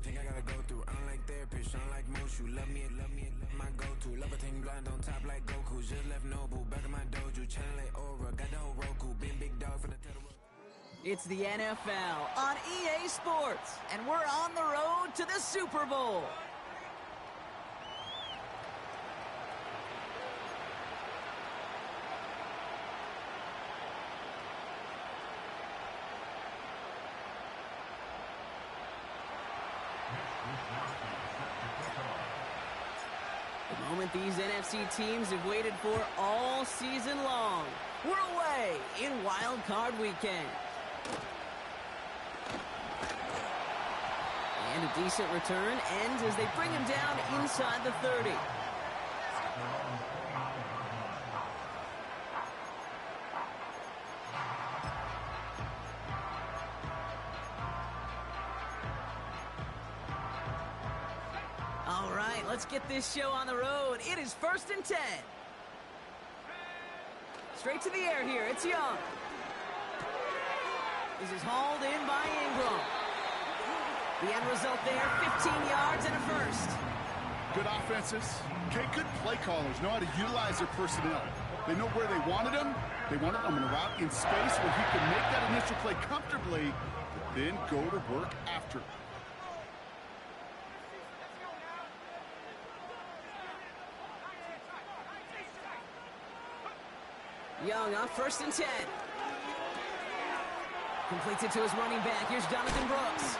Think I gotta go through, unlike therapist, unlike most. You love me, my go-to. Love a thing blind on top like Goku. Just left Noble, back in my dojo. Channel like Aura, got the whole Roku. Big dog for the tether. It's the NFL on EA Sports, and we're on the road to the Super Bowl. The moment these NFC teams have waited for all season long. We're away in Wild Card Weekend. And a decent return ends as they bring him down inside the 30. All right, let's get this show on the road. It is 1st and 10. Straight to the air here. It's Young. This is hauled in by Ingram. The end result there, 15 yards and a first. Good offenses. Okay, good play callers know how to utilize their personnel. They know where they wanted him. They wanted him on a route in space where he could make that initial play comfortably, but then go to work after. Young off 1st and 10. Completes it to his running back. Here's Jonathan Brooks.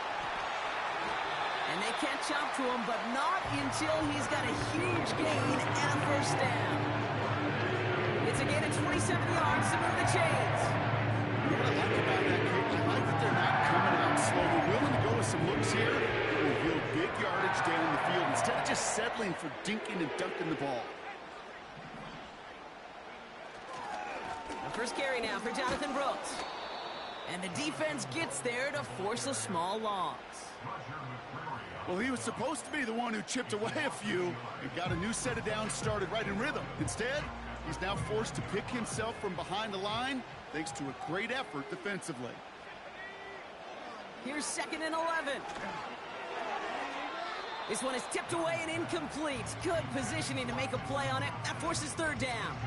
And they catch up to him, but not until he's got a huge gain and a first down. It's a gain of 27 yards to move the chains. You know what I like about that kick? I like that they're not coming out slow. They're willing to go with some looks here and reveal big yardage down the field instead of just settling for dinking and dunking the ball. First carry now for Jonathan Brooks. And the defense gets there to force a small loss. Well, he was supposed to be the one who chipped away a few and got a new set of downs started right in rhythm. Instead, he's now forced to pick himself from behind the line thanks to a great effort defensively. Here's 2nd and 11. This one is tipped away and incomplete. Good positioning to make a play on it. That forces 3rd down.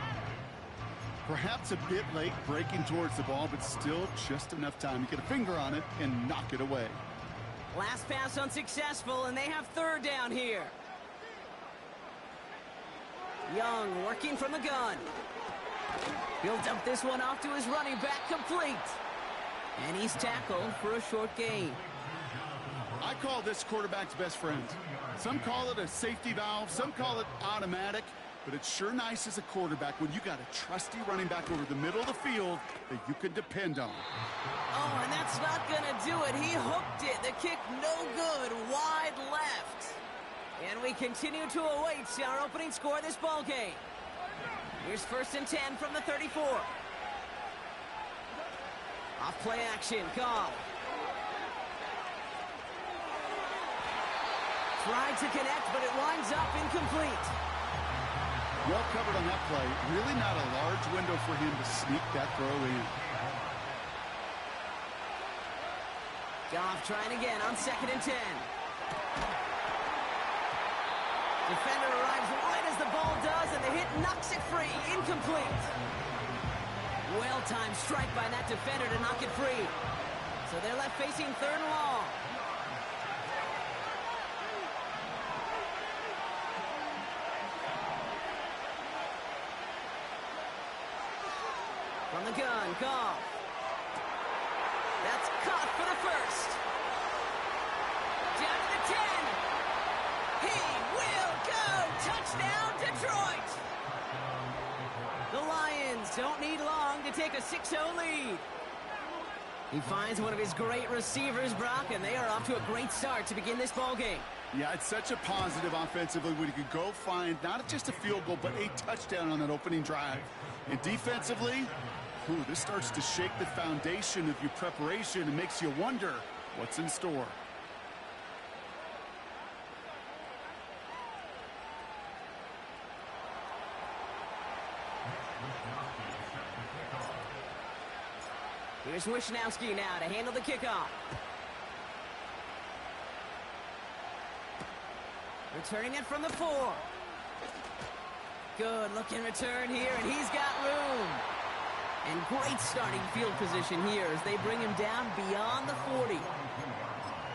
Perhaps a bit late breaking towards the ball, but still just enough time to get a finger on it and knock it away. Last pass unsuccessful, and they have 3rd down here. Young working from the gun. He'll dump this one off to his running back, complete. And he's tackled for a short gain. I call this quarterback's best friend. Some call it a safety valve, some call it automatic. But it's sure nice as a quarterback when you got a trusty running back over the middle of the field that you can depend on. Oh, and that's not going to do it. He hooked it. The kick no good, wide left. And we continue to await our opening score of this ball game. Here's 1st and 10 from the 34. Off play action, Goff. Tried to connect, but it winds up incomplete. Well covered on that play. Really not a large window for him to sneak that throw in. Goff trying again on 2nd and 10. Defender arrives right as the ball does, and the hit knocks it free. Incomplete. Well-timed strike by that defender to knock it free. So they're left facing 3rd and long. From the gun, Goff. That's caught for the first. Down to the 10. He will go. Touchdown, Detroit. The Lions don't need long to take a 6-0 lead. He finds one of his great receivers, Brock, and they are off to a great start to begin this ball game. Yeah, it's such a positive offensively when you can go find not just a field goal, but a touchdown on that opening drive. And defensively, this starts to shake the foundation of your preparation and makes you wonder what's in store. Here's Wishnowski now to handle the kickoff. Returning it from the 4. Good looking return here, and he's got room. And great starting field position here as they bring him down beyond the 40.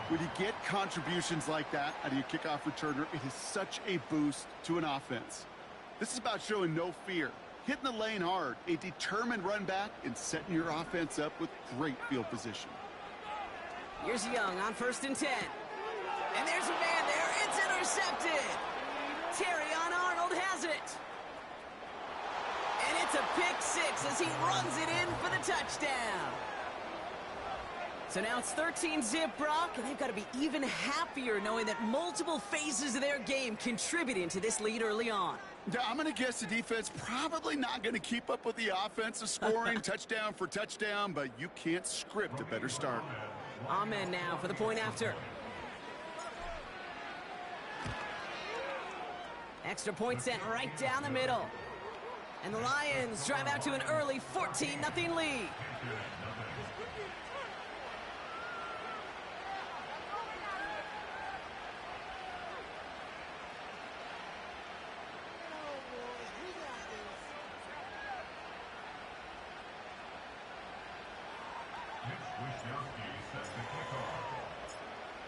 When you get contributions like that out of your kickoff returner, it is such a boost to an offense. This is about showing no fear, hitting the lane hard, a determined run back, and setting your offense up with great field position. Here's Young on 1st and 10. And there's a man there. It's intercepted. Terrion Arnold has it. And it's a pick 6 as he runs it in for the touchdown. So now it's 13-zip, Brock, and they've got to be even happier knowing that multiple phases of their game contributing to this lead early on. Yeah, I'm going to guess the defense probably not going to keep up with the offensive scoring touchdown for touchdown, but you can't script a better start. Amen now for the point after. Extra point sent right down the middle. And the Lions drive out to an early 14-0 lead.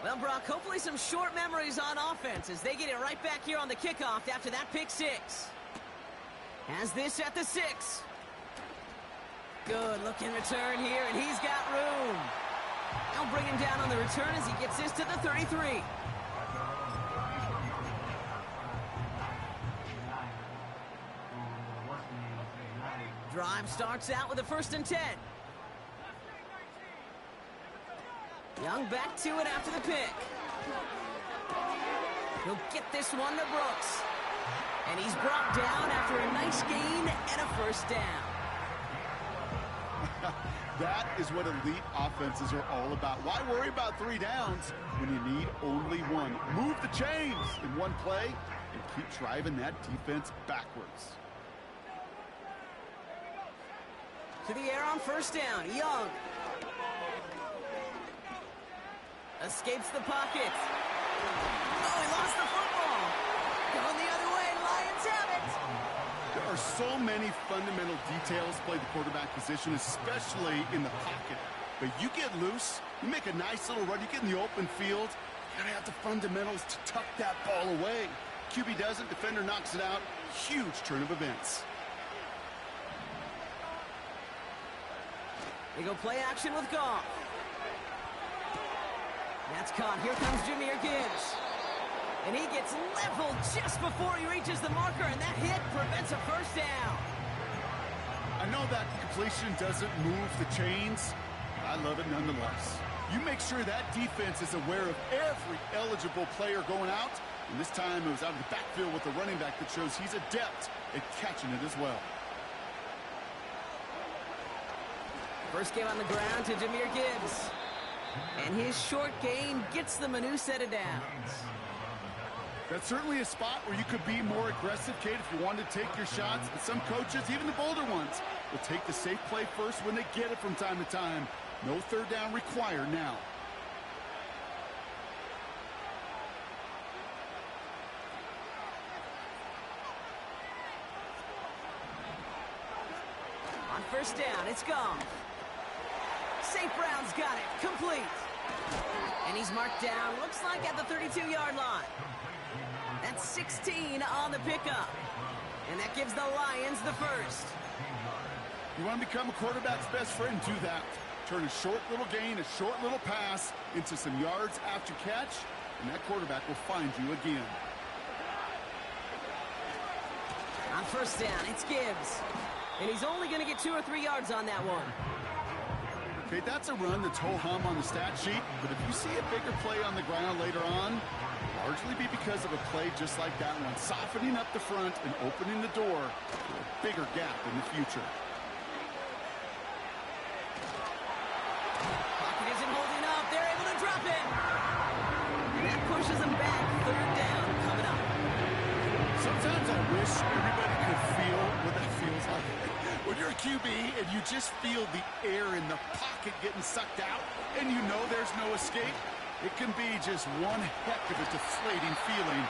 Well, Brock, hopefully some short memories on offense as they get it right back here on the kickoff after that pick 6. Has this at the 6. Good looking return here, and he's got room. They'll bring him down on the return as he gets this to the 33. Drive starts out with a 1st and 10. Young back to it after the pick. He'll get this one to Brooks. And he's brought down after a nice gain and a 1st down. That is what elite offenses are all about. Why worry about 3 downs when you need only 1? Move the chains in one play and keep driving that defense backwards. To the air on 1st down, Young. Escapes the pocket. Oh, he lost the football. Going the other way, Lions have it. There are so many fundamental details play the quarterback position, especially in the pocket. But you get loose, you make a nice little run, you get in the open field, you gotta have the fundamentals to tuck that ball away. QB doesn't, defender knocks it out. Huge turn of events. They go play action with Goff. That's caught. Here comes Jahmyr Gibbs. And he gets leveled just before he reaches the marker, and that hit prevents a 1st down. I know that completion doesn't move the chains. I love it nonetheless. You make sure that defense is aware of every eligible player going out. And this time it was out of the backfield with the running back that shows he's adept at catching it as well. First game on the ground to Jahmyr Gibbs. And his short gain gets them a new set of downs. That's certainly a spot where you could be more aggressive, Kate, if you wanted to take your shots. But some coaches, even the bolder ones, will take the safe play first when they get it from time to time. No 3rd down required now. On 1st down, it's gone. St. Brown's got it. Complete. And he's marked down, looks like at the 32-yard line. That's 16 on the pickup. And that gives the Lions the 1st. You want to become a quarterback's best friend, do that. Turn a short little gain, a short little pass into some yards after catch, and that quarterback will find you again. On 1st down, it's Gibbs. And he's only going to get 2 or 3 yards on that one. Okay, that's a run that's ho-hum on the stat sheet, but if you see a bigger play on the ground later on, it'll largely be because of a play just like that one, softening up the front and opening the door to a bigger gap in the future. Pocket isn't holding up. They're able to drop it. And that pushes them back. 3rd down coming up. Sometimes I wish everybody could feel what that feels like. When you're a QB and you just feel the air in the pocket getting sucked out and you know there's no escape, It can be just one heck of a deflating feeling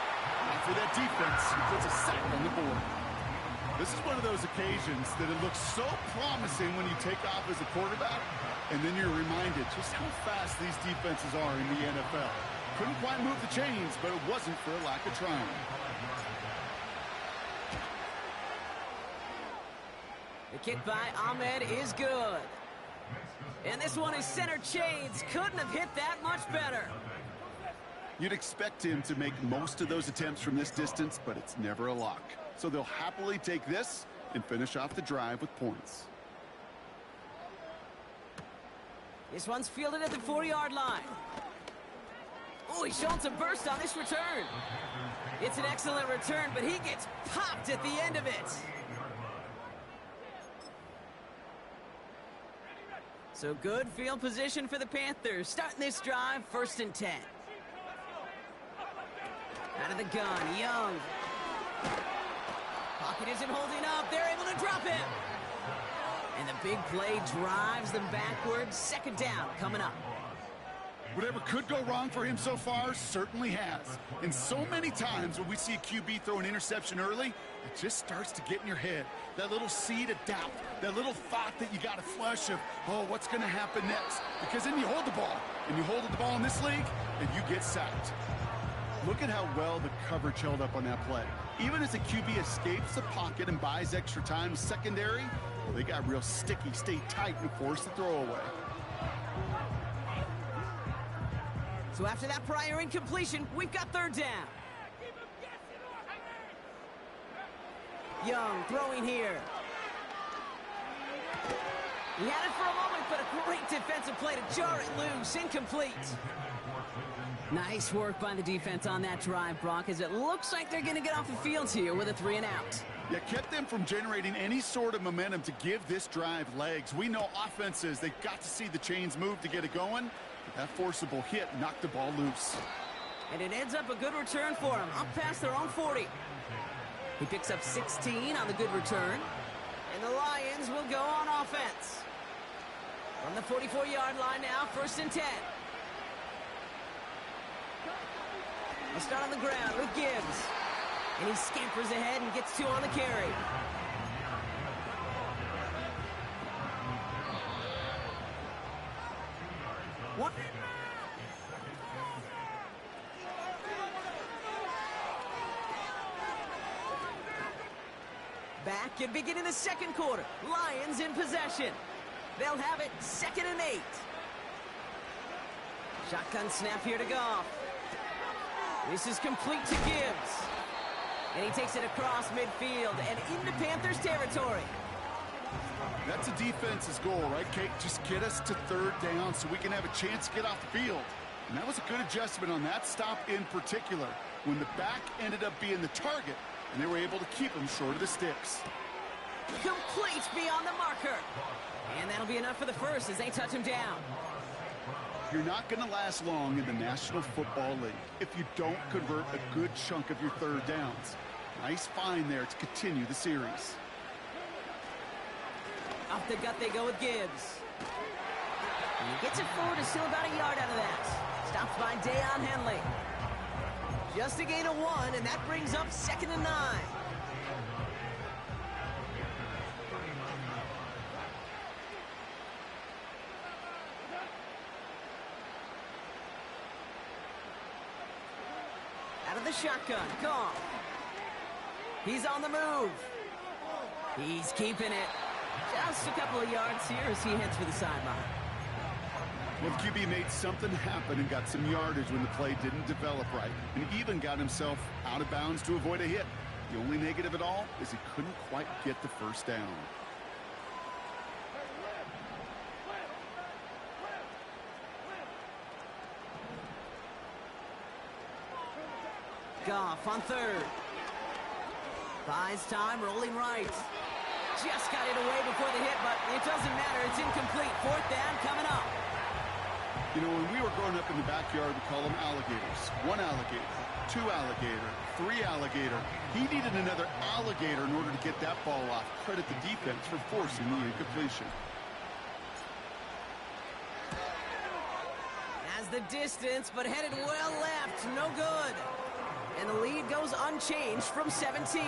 after that defense puts a sack on the board. This is one of those occasions that it looks so promising when you take off as a quarterback, and then you're reminded just how fast these defenses are in the NFL. Couldn't quite move the chains, but it wasn't for a lack of trying. The kick by Ahmed is good. And this one is center chains. Couldn't have hit that much better. You'd expect him to make most of those attempts from this distance, but it's never a lock. So they'll happily take this and finish off the drive with points. This one's fielded at the 4-yard line. Oh, he's showing some burst on this return. It's an excellent return, but he gets popped at the end of it. So good field position for the Panthers. Starting this drive, 1st and 10. Out of the gun, Young. Pocket isn't holding up. They're able to drop him. And the big play drives them backwards. 2nd down coming up. Whatever could go wrong for him so far certainly has. And so many times when we see a QB throw an interception early, it just starts to get in your head. That little seed of doubt, that little thought that you got to flush of, oh, what's going to happen next? Because then you hold the ball, and you hold the ball in this league, and you get sacked. Look at how well the coverage held up on that play. Even as the QB escapes the pocket and buys extra time secondary, well, they got real sticky, stay tight, and force the throw away. So after that prior incompletion, we've got 3rd down. Young throwing here. He had it for a moment, but a great defensive play to jar it loose. Incomplete. Nice work by the defense on that drive, Brock, as it looks like they're going to get off the field here with a 3-and-out. Yeah, kept them from generating any sort of momentum to give this drive legs. We know offenses, they've got to see the chains move to get it going. But that forcible hit knocked the ball loose. And it ends up a good return for him, up past their own 40. He picks up 16 on the good return. And the Lions will go on offense. From the 44-yard line now, 1st and 10. They'll start on the ground with Gibbs. And he scampers ahead and gets 2 on the carry. What? Back and beginning the 2nd quarter. Lions in possession. They'll have it 2nd and 8. Shotgun snap here to Goff. This is complete to Gibbs. And he takes it across midfield and into Panthers territory. That's a defense's goal, right, Kate? Just get us to 3rd down so we can have a chance to get off the field. And that was a good adjustment on that stop in particular, when the back ended up being the target, and they were able to keep him short of the sticks. Complete beyond the marker. And that'll be enough for the first as they touch him down. You're not going to last long in the National Football League if you don't convert a good chunk of your 3rd downs. Nice find there to continue the series. Off the gut they go with Gibbs. And he gets it forward to still about a yard out of that. Stopped by Deion Henley. Just a gain of 1, and that brings up 2nd and 9. Out of the shotgun, Goff. He's on the move. He's keeping it. Just a couple of yards here as he heads for the sideline. Well, the QB made something happen and got some yardage when the play didn't develop right, and even got himself out of bounds to avoid a hit. The only negative at all is he couldn't quite get the 1st down. Goff on 3rd. Buys time, rolling right. Just got it away before the hit, but it doesn't matter. It's incomplete. 4th down coming up. You know, when we were growing up in the backyard, we call them alligators. 1 alligator, 2 alligator, 3 alligator. He needed another alligator in order to get that ball off. Credit the defense for forcing the incompletion. Has the distance, but headed well left. No good. And the lead goes unchanged from 17.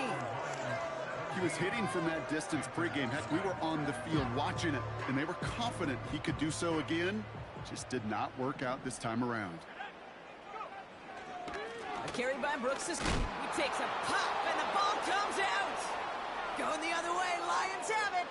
He was hitting from that distance pregame. Heck, we were on the field watching it, and they were confident he could do so again. Just did not work out this time around. A carry by Brooks. He takes a pop, and the ball comes out. Going the other way. Lions have it.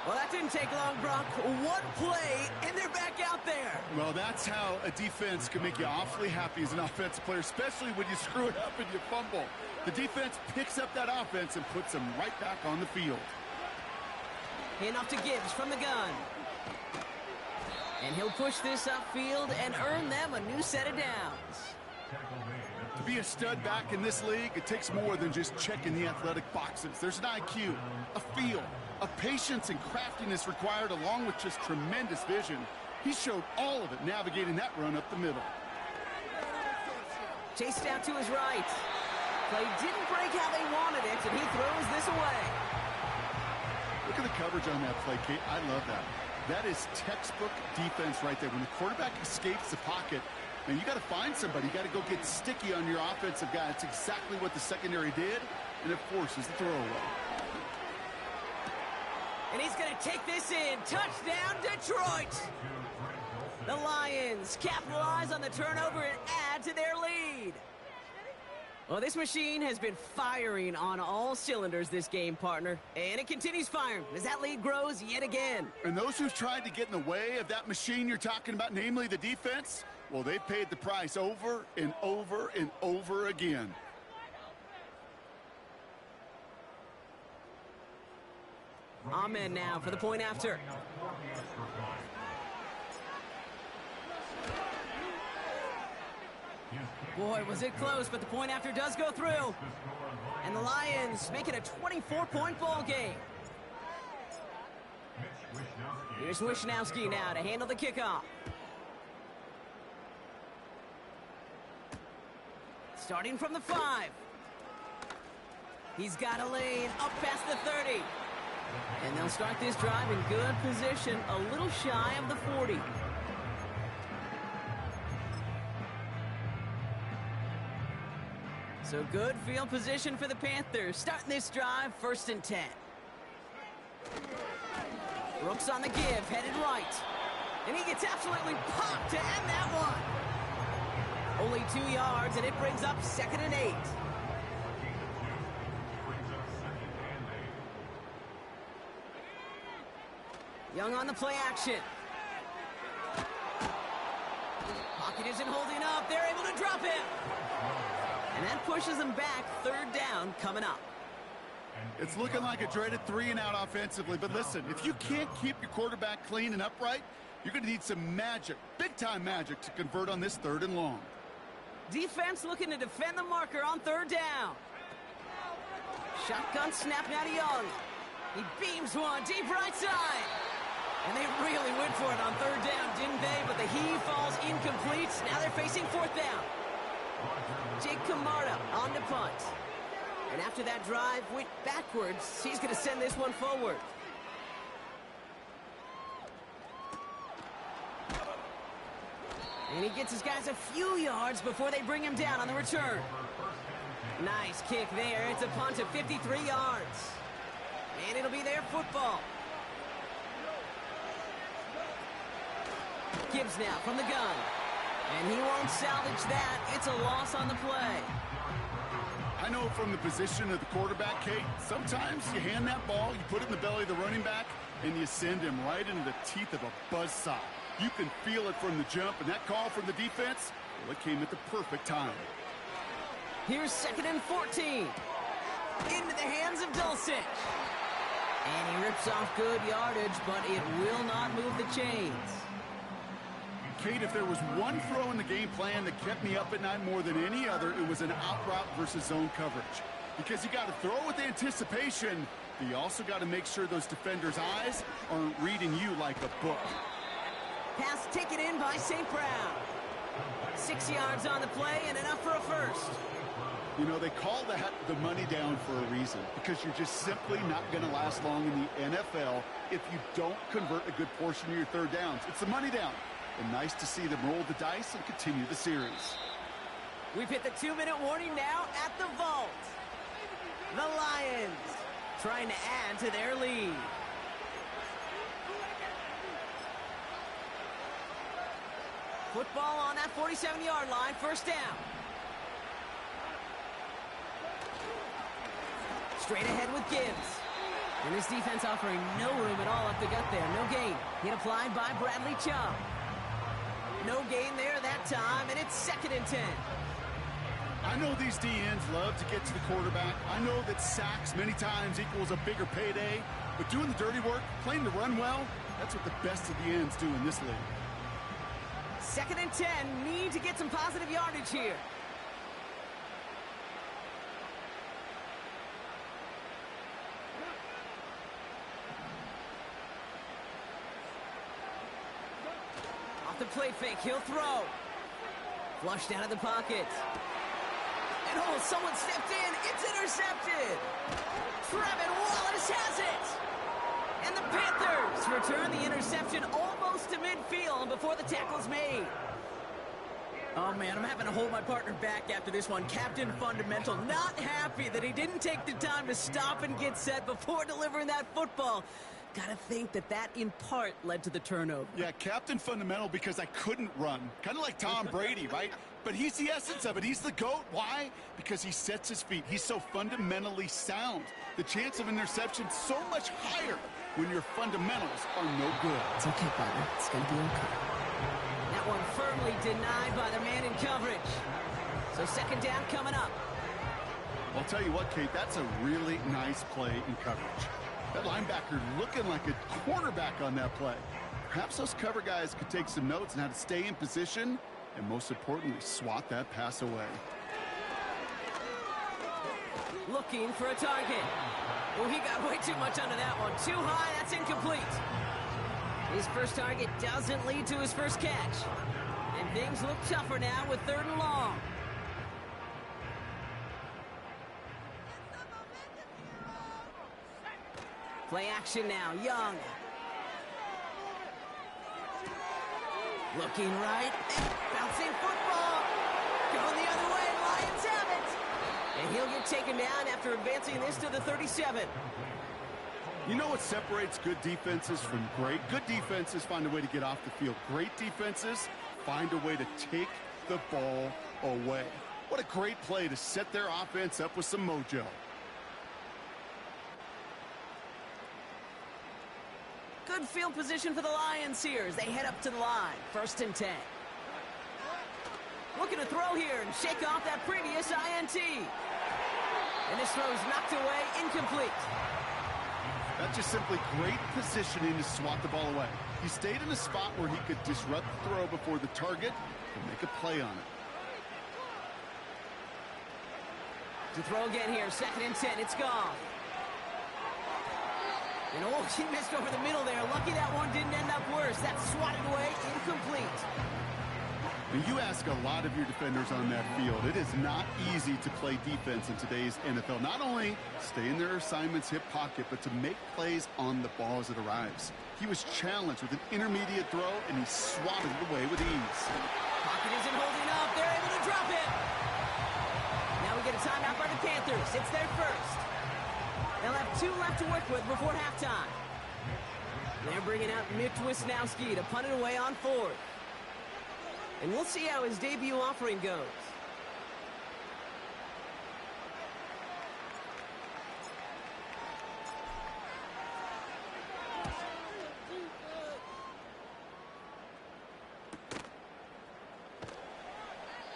Well, that didn't take long, Brock. One play, and they're back out there. Well, that's how a defense can make you awfully happy as an offensive player, especially when you screw it up and you fumble. The defense picks up that offense and puts them right back on the field. Hand off to Gibbs from the gun. And he'll push this upfield and earn them a new set of downs. To be a stud back in this league, it takes more than just checking the athletic boxes. There's an IQ, a feel, a patience and craftiness required, along with just tremendous vision. He showed all of it navigating that run up the middle. Chased out to his right. Play didn't break how they wanted it, and he throws this away. Look at the coverage on that play, Kate. I love that. That is textbook defense right there. When the quarterback escapes the pocket, and you got to find somebody. You got to go get sticky on your offensive guy. That's exactly what the secondary did, and it forces the throwaway. And he's going to take this in. Touchdown, Detroit! The Lions capitalize on the turnover and add to their lead. Well, this machine has been firing on all cylinders this game, partner. And it continues firing as that lead grows yet again. And those who've tried to get in the way of that machine you're talking about, namely the defense, well, they've paid the price over and over and over again. Amen now for the point after. Boy, was it close, but the point after does go through. And the Lions make it a 24-point ball game. Here's Wishnowski now to handle the kickoff. Starting from the 5. He's got a lane up past the 30. And they'll start this drive in good position, a little shy of the 40. So good field position for the Panthers. Starting this drive, 1st and 10. Brooks on the give, headed right. And he gets absolutely popped to end that one. Only 2 yards, and it brings up 2nd and 8. Young on the play action. Pocket isn't holding up. They're able to drop him. And that pushes them back. 3rd down coming up. It's looking like a dreaded 3-and-out offensively. But listen, if you can't keep your quarterback clean and upright, you're going to need some magic, big-time magic, to convert on this 3rd and long. Defense looking to defend the marker on 3rd down. Shotgun snap now to Young. He beams one deep right side. And they really went for it on 3rd down, didn't they? But the heave falls incomplete. Now they're facing 4th down. Jake Camarda on the punt. And after that drive went backwards, he's going to send this one forward. And he gets his guys a few yards before they bring him down on the return. Nice kick there. It's a punt of 53 yards. And it'll be their football. Gibbs now from the gun. And he won't salvage that. It's a loss on the play. I know from the position of the quarterback, Kate, sometimes you hand that ball, you put it in the belly of the running back, and you send him right into the teeth of a buzzsaw. You can feel it from the jump, and that call from the defense, well, it came at the perfect time. Here's 2nd and 14. Into the hands of Dulcich. And he rips off good yardage, but it will not move the chains. Kate, if there was one throw in the game plan that kept me up at night more than any other, it was an out route versus zone coverage. Because you got to throw with anticipation, but you also got to make sure those defenders' eyes aren't reading you like a book. Pass taken in by St. Brown. 6 yards on the play and enough for a first. You know, they call that the money down for a reason, because you're just simply not going to last long in the NFL if you don't convert a good portion of your 3rd downs. It's the money down. And nice to see them roll the dice and continue the series. We've hit the 2-minute warning now at the vault. The Lions trying to add to their lead. Football on that 47-yard line, first down. Straight ahead with Gibbs. And this defense offering no room at all up the gut there. No gain. Hit applied by Bradley Chubb. No gain there that time, and it's 2nd and 10. I know these DNs love to get to the quarterback. I know that sacks many times equals a bigger payday. But doing the dirty work, playing the run well, that's what the best of the ends do in this league. 2nd and 10. Need to get some positive yardage here. The play fake, he'll throw. Flushed out of the pocket. And oh, someone stepped in. It's intercepted. Trevin Wallace has it. And the Panthers return the interception almost to midfield before the tackle's made. Oh, man, I'm having to hold my partner back after this one. Captain Fundamental not happy that he didn't take the time to stop and get set before delivering that football. Gotta think that in part led to the turnover. Yeah, Captain Fundamental because I couldn't run. Kind of like Tom Brady, right? But he's the essence of it. He's the GOAT. Why? Because he sets his feet. He's so fundamentally sound. The chance of interception so much higher when your fundamentals are no good. It's okay, partner. It's gonna be okay. That one firmly denied by the man in coverage. So 2nd down coming up. I'll tell you what, Kate, that's a really nice play in coverage. That linebacker looking like a quarterback on that play. Perhaps those cover guys could take some notes on how to stay in position and, most importantly, swat that pass away. Looking for a target. Oh, he got way too much under that one. Too high, that's incomplete. His first target doesn't lead to his first catch. And things look tougher now with 3rd and long. Play action now, Young. Looking right, bouncing football. Going the other way, Lions have it. And he'll get taken down after advancing this to the 37. You know what separates good defenses from great? Good defenses find a way to get off the field. Great defenses find a way to take the ball away. What a great play to set their offense up with some mojo. Good field position for the Lions here as they head up to the line. 1st and 10. Looking to throw here and shake off that previous INT. And this throw's knocked away, incomplete. That's just simply great positioning to swat the ball away. He stayed in a spot where he could disrupt the throw before the target and make a play on it. To throw again here, 2nd and 10, it's gone. And oh, he missed over the middle there. Lucky that one didn't end up worse. That's swatted away, incomplete. When you ask a lot of your defenders on that field, it is not easy to play defense in today's NFL. Not only stay in their assignment's hip pocket, but to make plays on the ball as it arrives. He was challenged with an intermediate throw, and he swatted it away with ease. Pocket isn't holding up. They're able to drop it. Now we get a timeout by the Panthers. It's their first. They'll have 2 left to work with before halftime. They're bringing out Mitch Wisnowski to punt it away on 4th. And we'll see how his debut offering goes.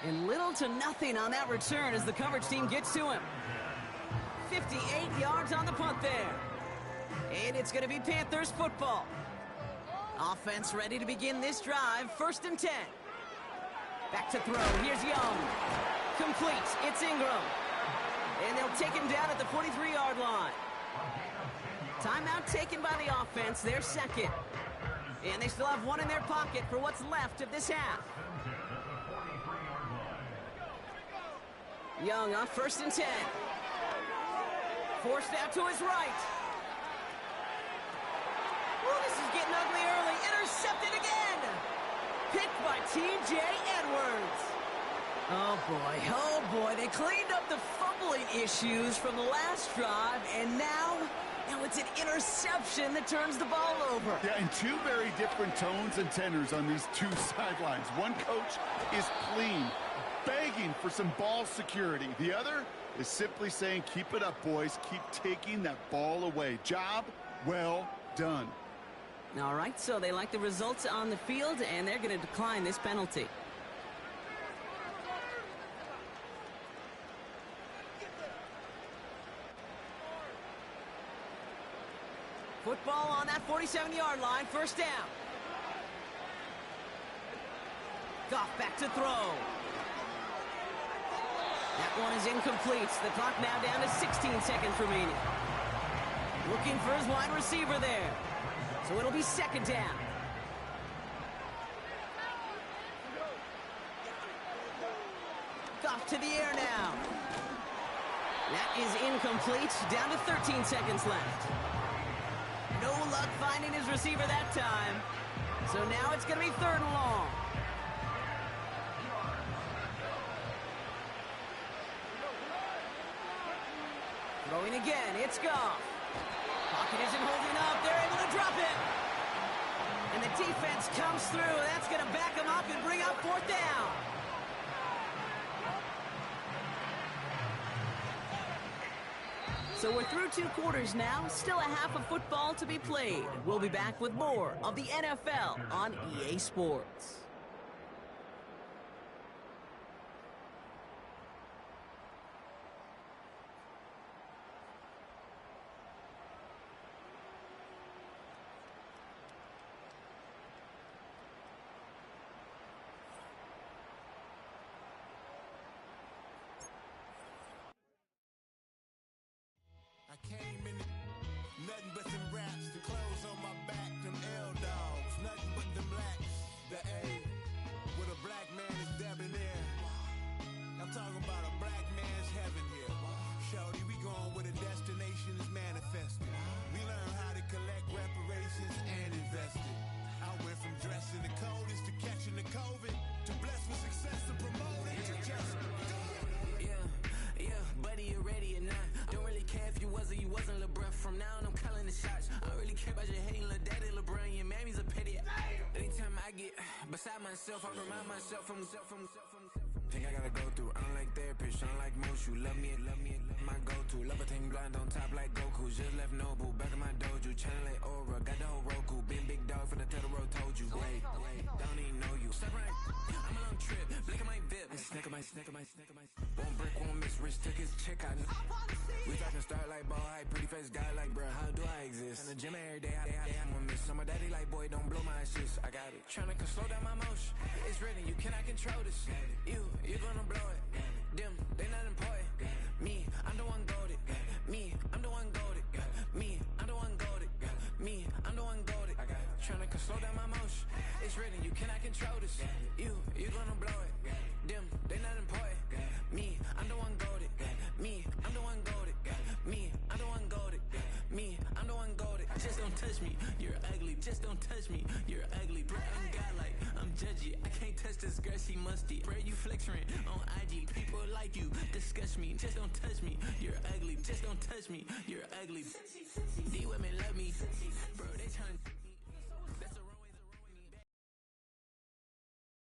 And little to nothing on that return as the coverage team gets to him. 58 yards on the punt there. And it's going to be Panthers football. Offense ready to begin this drive. 1st and 10. Back to throw. Here's Young. Complete. It's Ingram. And they'll take him down at the 43-yard line. Timeout taken by the offense. Their 2nd. And they still have 1 in their pocket for what's left of this half. Young on 1st and 10. Forced out to his right. Ooh, this is getting ugly early. Intercepted again. picked by T.J. Edwards. Oh boy, they cleaned up the fumbling issues from the last drive, and now it's an interception that turns the ball over. Yeah, and two very different tones and tenors on these two sidelines. One coach is clean, begging for some ball security. The other is simply saying, keep it up, boys. Keep taking that ball away. Job well done. All right, so they like the results on the field, and they're going to decline this penalty. Football on that 47-yard line, first down. Goff back to throw. That one is incomplete. The clock now down to 16 seconds remaining. Looking for his wide receiver there. So it'll be second down. Goff to the air now. That is incomplete. Down to 13 seconds left. No luck finding his receiver that time. So now it's going to be third and long. Throwing again, it's Goff. Pocket isn't holding up. They're able to drop it. And the defense comes through. That's going to back them up and bring up fourth down. So we're through 2 quarters now. Still a half of football to be played. We'll be back with more of the NFL on EA Sports. I came in nothing but them raps, the clothes on my back, them L-dogs, nothing but them blacks, the A, with a black man is debonair. I'm talking about a black man's heaven here. Shorty, we going where the destination is manifested. We learn how to collect reparations and invest it. I went from dressing the coldest to catching the COVID, to blessed with success to promote it, to just go. Yeah, buddy, you ready or not? Don't really care if you was or you wasn't LeBron. From now on, I'm calling the shots. I don't really care about your hating little daddy LeBron. Your mammy's a petty. Anytime I get beside myself, I remind myself from. Think I gotta go through. I don't like therapists, I don't like most. You love me, my go-to. Love a thing blind on top like Goku. Just left Noble, back in my dojo. Channel like Aura, got the whole Roku. Been big dog for the Tether Road, told you. Wait, don't even know you. Step right, I'm a long trip. Blink at my VIP. Snicker my. One brick, one miss. Rich took his chick, I know. We talking start like ball hype. Pretty face guy like, bruh, how do I exist? In the gym every day, I'm gonna miss. So my daddy like, boy, don't blow my assist. I got it. Tryna slow down my motion. It's written, you cannot control this. You gonna blow it. Them, they not important. Me, I'm the one goated. Me, I'm the one goated. Me, I'm the one goated. Me, I'm the one goated. Tryna slow down my motion. It's written, you cannot control this. You gonna blow it. Them, they not important. Me, I'm the one goated. Me, I'm the one goated. Me, I'm the one goated. Me, I'm the one goated. Just don't touch me, you're ugly. Just don't touch me, you're ugly. Bro, I'm godlike, I'm judgy. I can't touch this girl, she musty. Bro, you flexing on IG. People like you disgust me. Just don't touch me, you're ugly. Just don't touch me, you're ugly. These women love me, bro. They trying.